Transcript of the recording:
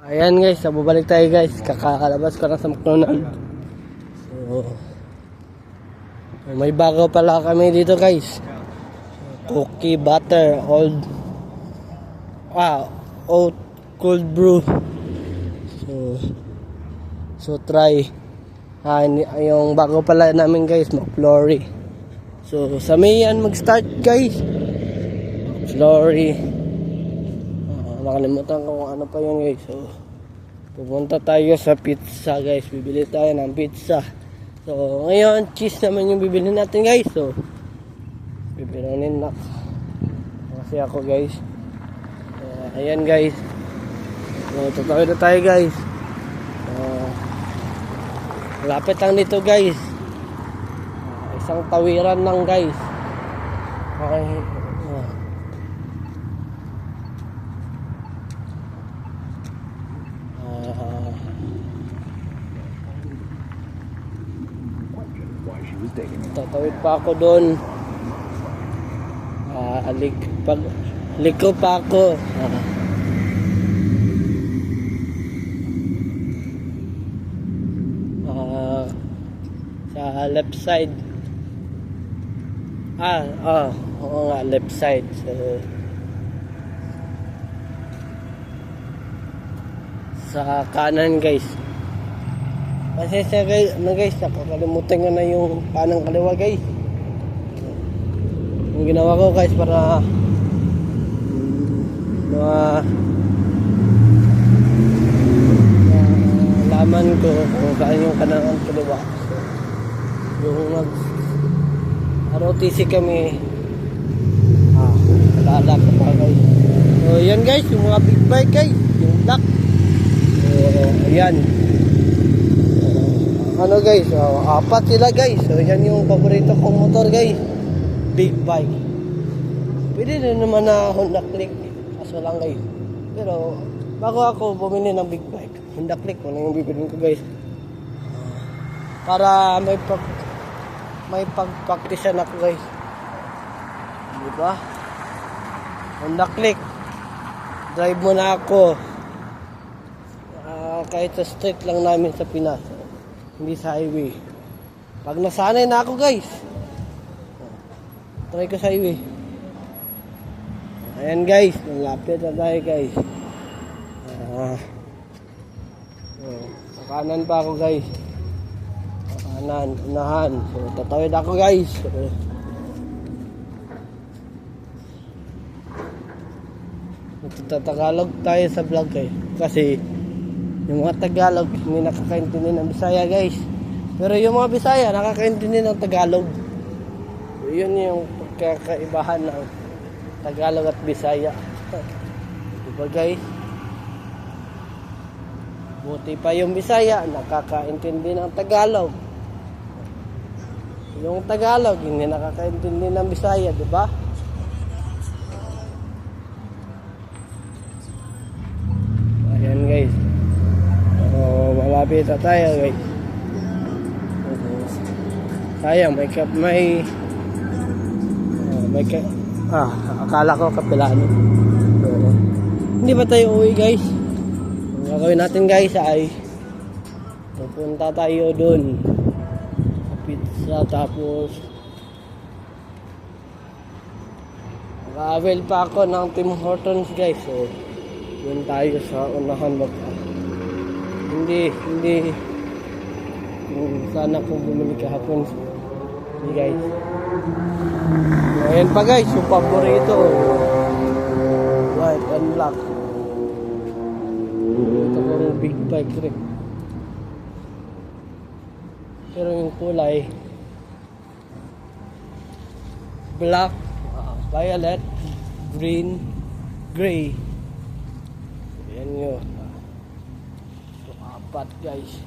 Ayan guys, babalik tayo guys. Kakalabas ko lang sa McDonald's. So, may bago pala kami dito guys. Cookie butter oat cold brew. So try. Yung bago pala namin guys, McFlurry. So sa Mayan mag-start guys. McFlurry. Nakalimutan ko kung ano pa yun guys. So pupunta tayo sa pizza guys. Bibili tayo ng pizza. So ngayon cheese naman yung bibili natin guys. So bibilangin na kasi ako guys. Ayan guys. So tutawid na tayo guys. Lapit lang dito guys. Isang tawiran lang guys. Okay. Tatawid pa ako doon. Liko pa ako. Sa left side. Oo nga, left side. So, sa kanan guys. Pasensya guys, nakakalimutan ko na yung kanang kaliwa guys. Yung ginawa ko guys para laman ko kung saan yung kanang kaliwa. Yung ROTC kami lalak pa guys. So yan guys, yung mga big bike guys, yung black. So ayan. Ano guys, apat sila guys. So yan yung paborito kong motor guys, big bike. Pwede rin naman na Honda Click, kaso lang guys. Pero bago ako bumili ng big bike, Honda Click ko na yung bibilin ko guys. Para may pag-practicean ako guys. Diba? Honda Click, drive mo na ako. Kahit sa street lang namin sa Pinas, hindi sa highway. Pag nasanay na ako guys, try ko sa highway. Ayan guys, malapit na tayo guys. Sa kanan pa ako guys. Sa kanan, unahan. So tatawid ako guys. Tagalog tayo sa vlog guys. Kasi yung mga Tagalog hindi nakakaintindi ng Bisaya guys. Pero yung mga Bisaya nakakaintindi ng Tagalog. So, yun yung pagkakaibahan ng Tagalog at Bisaya. Diba guys? Buti pa yung Bisaya nakakaintindi ng Tagalog. Yung Tagalog hindi nakakaintindi ng Bisaya, diba? Ayan guys. Malapit na tayo guys. Sayang akala ko kapilano. So, hindi ba tayo uwi guys? Ang gagawin natin guys ay pupunta tayo dun sa pizza, tapos mag-avail pa ako ng Tim Hortons guys. So yun tayo sa unahan hindi sana kung bumili kahapon guys. Ayan pa guys, yung paborito white and black. Ito ko yung big bike rin, pero yung kulay black, violet, green, gray. Ayan yun. So apat guys.